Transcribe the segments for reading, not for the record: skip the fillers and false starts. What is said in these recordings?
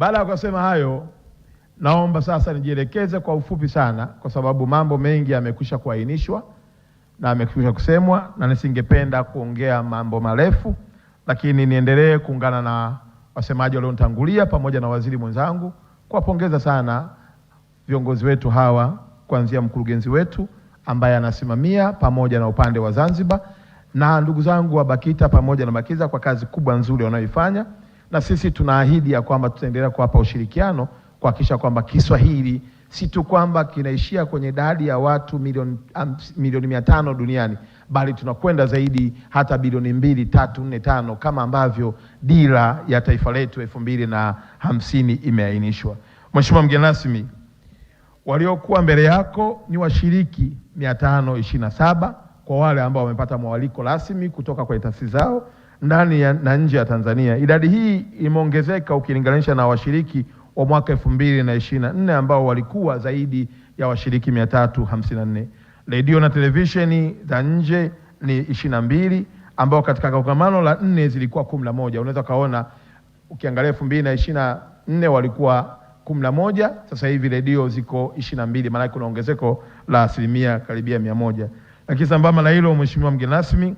Baada ya kusema hayo, naomba sasa nijielekeze kwa ufupi sana, kwa sababu mambo mengi yamekwisha kuainishwa na yamekwisha kusemwa, na nisingependa kuongea mambo marefu, lakini niendelee kuungana na wasemaji walionitangulia pamoja na waziri mwenzangu kuwapongeza sana viongozi wetu hawa, kuanzia mkurugenzi wetu ambaye anasimamia pamoja na upande wa Zanzibar, na ndugu zangu wa BAKITA pamoja na BAKIZA kwa kazi kubwa nzuri wanayoifanya, na sisi tunaahidi ya kwamba tutaendelea kuwapa ushirikiano kuhakikisha kwamba Kiswahili si tu kwamba kinaishia kwenye idadi ya watu milioni 500 duniani, bali tunakwenda zaidi hata bilioni 2, 3, 4, 5 kama ambavyo dira ya taifa letu 2050 imeainishwa. Mheshimiwa mgeni rasmi, waliokuwa mbele yako ni washiriki 527 kwa wale ambao wamepata mwaliko rasmi kutoka kwa taasisi zao ndani na nje ya Tanzania. Idadi hii imeongezeka ukilinganisha na washiriki wa mwaka 2024 ambao walikuwa zaidi ya washiriki 354. Radio na televisheni za nje ni 22 ambao katika kongamano la 4 zilikuwa 11. Unaweza kaona ukiangalia 2024 walikuwa 11, sasa hivi radio ziko 22, maana kuna ongezeko la asilimia karibia 100. Lakini sambamba na hilo, Mheshimiwa mgeni rasmi,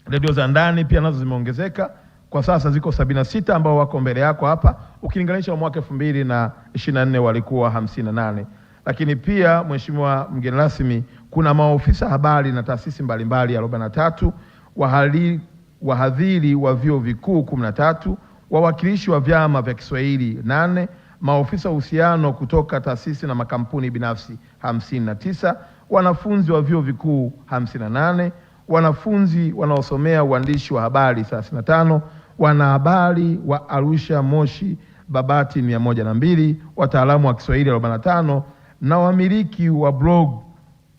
radio za ndani pia nazo zimeongezeka. Kwa sasa ziko 76 ambao wako mbele yako hapa, ukilinganisha mwaka 2024 walikuwa 58. Lakini pia Mheshimiwa mgeni rasmi, kuna maofisa habari na taasisi mbalimbali 43, wahadhiri wa vyuo vikuu 13, wawakilishi wa vyama vya Kiswahili 8, maofisa uhusiano kutoka taasisi na makampuni binafsi 59, wanafunzi wa vyuo vikuu 58, wanafunzi wanaosomea uandishi wa habari 35, wanahabari wa Arusha, Moshi, Babati 102, wataalamu wa Kiswahili 45, na wamiliki wa blog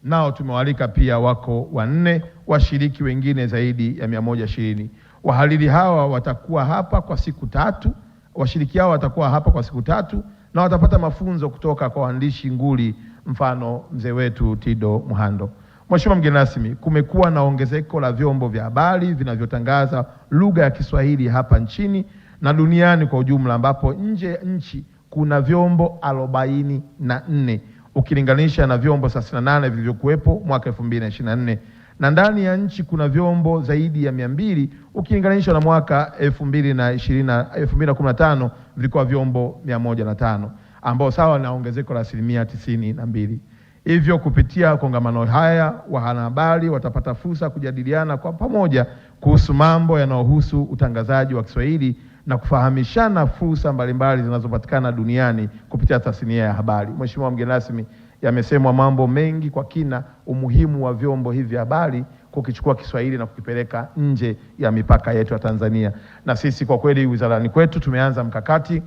nao tumewalika pia wako 4, washiriki wengine zaidi ya 120. Wahariri hawa watakuwa hapa kwa siku 3, washiriki hao watakuwa hapa kwa siku 3 na watapata mafunzo kutoka kwa waandishi nguli, mfano mzee wetu Tido Muhando. Mheshimiwa mgeni rasmi, kumekuwa na ongezeko la vyombo vya habari vinavyotangaza lugha ya Kiswahili hapa nchini na duniani kwa ujumla, ambapo nje ya nchi kuna vyombo 44 ukilinganisha na vyombo 38 vilivyokuwepo mwaka 2024, na ndani ya nchi kuna vyombo zaidi ya 200 ukilinganisha na mwaka 2015 vilikuwa vyombo 105, ambao sawa na ongezeko la asilimia 92. Hivyo kupitia kongamano haya, wanahabari watapata fursa kujadiliana kwa pamoja kuhusu mambo yanayohusu utangazaji wa Kiswahili na kufahamishana fursa mbalimbali zinazopatikana duniani kupitia tasnia ya habari. Mheshimiwa mgeni rasmi, yamesemwa mambo mengi kwa kina, umuhimu wa vyombo hivi vya habari kukichukua Kiswahili na kukipeleka nje ya mipaka yetu ya Tanzania. Na sisi kwa kweli wizarani kwetu tumeanza mkakati,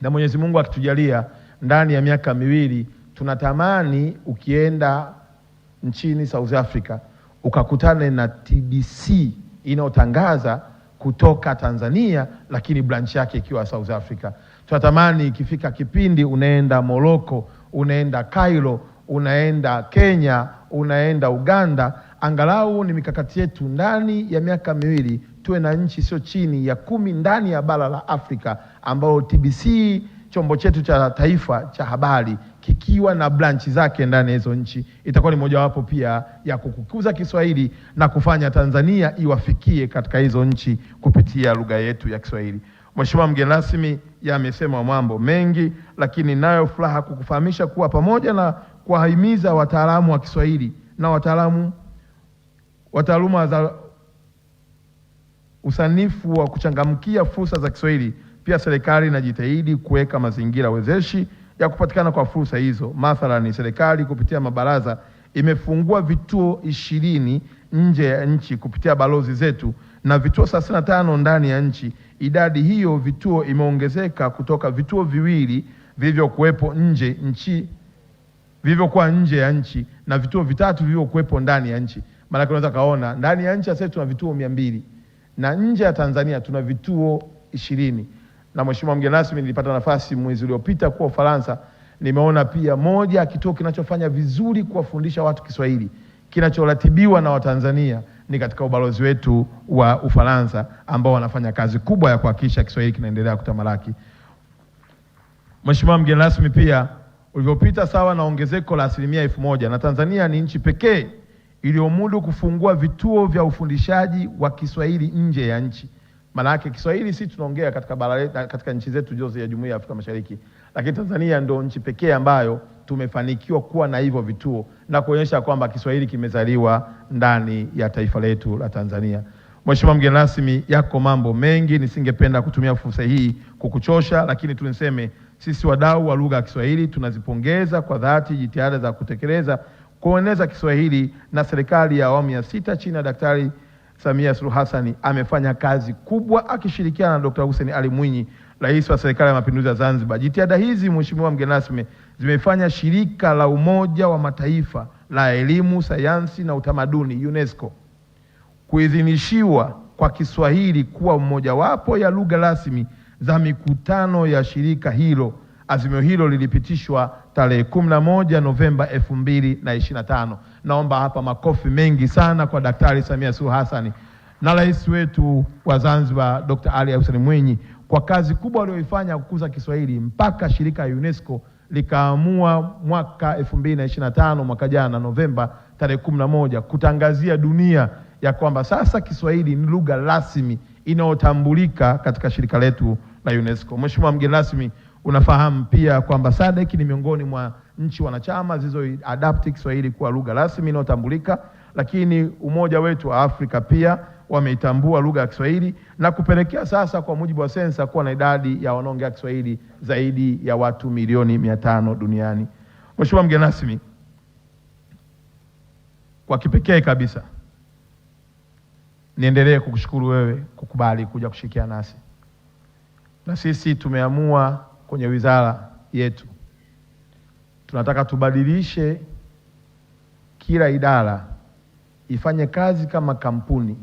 na Mwenyezi Mungu akitujalia ndani ya miaka 2 tunatamani ukienda nchini South Africa ukakutane na TBC inayotangaza kutoka Tanzania lakini branch yake ikiwa South Africa. Tunatamani ikifika kipindi unaenda Morocco, unaenda Cairo, unaenda Kenya, unaenda Uganda, angalau ni mikakati yetu ndani ya miaka 2 tuwe na nchi sio chini ya 10 ndani ya bara la Afrika ambao TBC chombo chetu cha taifa cha habari kikiwa na branchi zake ndani ya hizo nchi. Itakuwa ni mojawapo pia ya kukuza Kiswahili na kufanya Tanzania iwafikie katika hizo nchi kupitia lugha yetu ya Kiswahili. Mheshimiwa mgeni rasmi, yamesema mambo mengi, lakini nayo furaha kukufahamisha kuwa pamoja na kuwahimiza wataalamu wa Kiswahili na wataaluma za usanifu wa kuchangamkia fursa za Kiswahili, pia serikali inajitahidi kuweka mazingira wezeshi ya kupatikana kwa fursa hizo. Mathalani, serikali kupitia mabaraza imefungua vituo 20 nje ya nchi kupitia balozi zetu na vituo 35 ndani ya nchi. Idadi hiyo vituo imeongezeka kutoka vituo 2 vilivyokuwepo nje ya nchi na vituo 3 vilivyokuwepo ndani ya nchi. Maana unaweza kaona ndani ya nchi sasa tuna vituo 200 na nje ya Tanzania tuna vituo 20. Na Mheshimiwa mgeni rasmi, nilipata nafasi mwezi uliopita kwa Ufaransa, nimeona pia moja kituo kinachofanya vizuri kuwafundisha watu Kiswahili kinachoratibiwa na Watanzania ni katika ubalozi wetu wa Ufaransa ambao wanafanya kazi kubwa ya kuhakikisha Kiswahili kinaendelea kutamalaki. Mheshimiwa mgeni rasmi, pia ulivyopita sawa na ongezeko la 1,000, na Tanzania ni nchi pekee iliyomudu kufungua vituo vya ufundishaji wa Kiswahili nje ya nchi. Maana yake Kiswahili si tunaongea katika nchi zetu zote ya Jumuiya ya Afrika Mashariki, lakini Tanzania ndio nchi pekee ambayo tumefanikiwa kuwa na hivyo vituo na kuonyesha kwamba Kiswahili kimezaliwa ndani ya taifa letu la Tanzania. Mheshimiwa mgeni rasmi, yako mambo mengi, nisingependa kutumia fursa hii kukuchosha, lakini tuniseme sisi wadau wa lugha ya Kiswahili tunazipongeza kwa dhati jitihada za kutekeleza kueneza Kiswahili, na serikali ya awamu ya 6 chini ya Daktari Samia Suluhu Hassan amefanya kazi kubwa akishirikiana na Dr. Hussein Ali Mwinyi, Rais wa Serikali ya Mapinduzi ya Zanzibar. Jitihada hizi, Mheshimiwa mgeni rasmi, zimefanya shirika la Umoja wa Mataifa la elimu, sayansi na utamaduni UNESCO kuidhinishiwa kwa Kiswahili kuwa mmojawapo ya lugha rasmi za mikutano ya shirika hilo. Azimio hilo lilipitishwa tarehe 11 Novemba 2025. Naomba hapa makofi mengi sana kwa Daktari Samia Suluhu Hassan na rais wetu wa Zanzibar Dr. Ali Hussein Mwinyi kwa kazi kubwa walioifanya kukuza Kiswahili mpaka shirika ya UNESCO likaamua mwaka 2025, mwaka jana Novemba tarehe 11, kutangazia dunia ya kwamba sasa Kiswahili ni lugha rasmi inayotambulika katika shirika letu la UNESCO. Mheshimiwa mgeni rasmi, unafahamu pia kwamba SADC ni miongoni mwa nchi wanachama zilizoadapti Kiswahili kuwa lugha rasmi inayotambulika, lakini umoja wetu wa Afrika pia wameitambua lugha ya Kiswahili na kupelekea sasa kwa mujibu wa sensa kuwa na idadi ya wanaoongea Kiswahili zaidi ya watu milioni 500 duniani. Mheshimiwa mgeni rasmi, kwa kipekee kabisa niendelee kukushukuru wewe kukubali kuja kushirikiana nasi. Na sisi tumeamua kwenye wizara yetu tunataka tubadilishe kila idara ifanye kazi kama kampuni,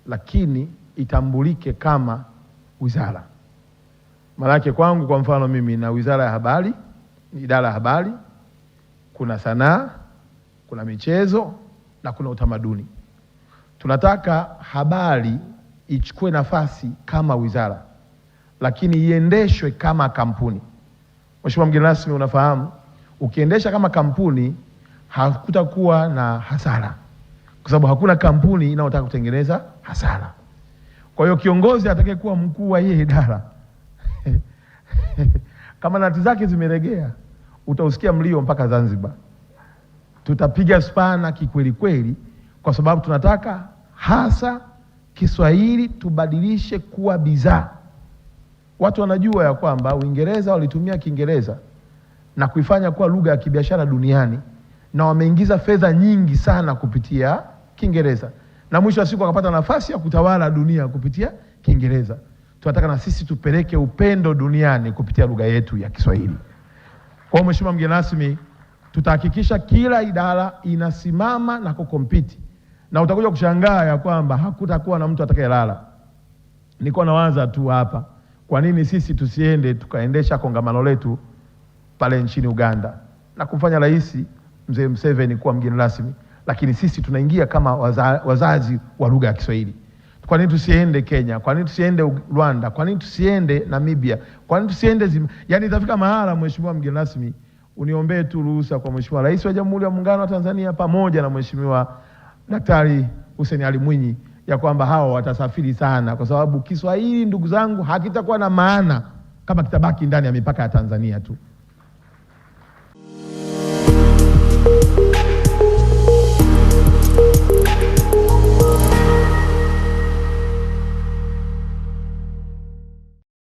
lakini itambulike kama wizara. Maana kwangu, kwa mfano mimi na wizara ya habari, idara ya habari, kuna sanaa, kuna michezo na kuna utamaduni. Tunataka habari ichukue nafasi kama wizara, lakini iendeshwe kama kampuni. Mheshimiwa mgeni rasmi, unafahamu ukiendesha kama kampuni hakutakuwa na hasara, kwa sababu hakuna kampuni inayotaka kutengeneza hasara. Kwa hiyo kiongozi atakayekuwa mkuu wa hii idara kama nati zake zimeregea, utausikia mlio mpaka Zanzibar. Tutapiga spana kikweli kweli, kwa sababu tunataka hasa Kiswahili tubadilishe kuwa bidhaa. Watu wanajua ya kwamba Uingereza walitumia Kiingereza na kuifanya kuwa lugha ya kibiashara duniani, na wameingiza fedha nyingi sana kupitia Kiingereza, na mwisho wa siku wakapata nafasi ya kutawala dunia kupitia Kiingereza. Tunataka na sisi tupeleke upendo duniani kupitia lugha yetu ya Kiswahili. Kwa Mheshimiwa mgeni rasmi, tutahakikisha kila idara inasimama na kukompiti, na utakuja kushangaa ya kwamba hakutakuwa na mtu atakayelala. Niko nawaza tu hapa, kwa nini sisi tusiende tukaendesha kongamano letu pale nchini Uganda na kumfanya Rais Mzee Museveni kuwa mgeni rasmi, lakini sisi tunaingia kama wazazi wa lugha ya Kiswahili. Kwa nini tusiende Kenya? Kwa nini tusiende Rwanda? Kwa nini tusiende Namibia? Kwa nini tusiende yani itafika mahala, Mheshimiwa mgeni rasmi, uniombee tu ruhusa kwa Mheshimiwa Rais wa Jamhuri ya Muungano wa Tanzania pamoja na Mheshimiwa Daktari Hussein Ali Mwinyi ya kwamba hao watasafiri sana, kwa sababu Kiswahili, ndugu zangu, hakitakuwa na maana kama kitabaki ndani ya mipaka ya Tanzania tu.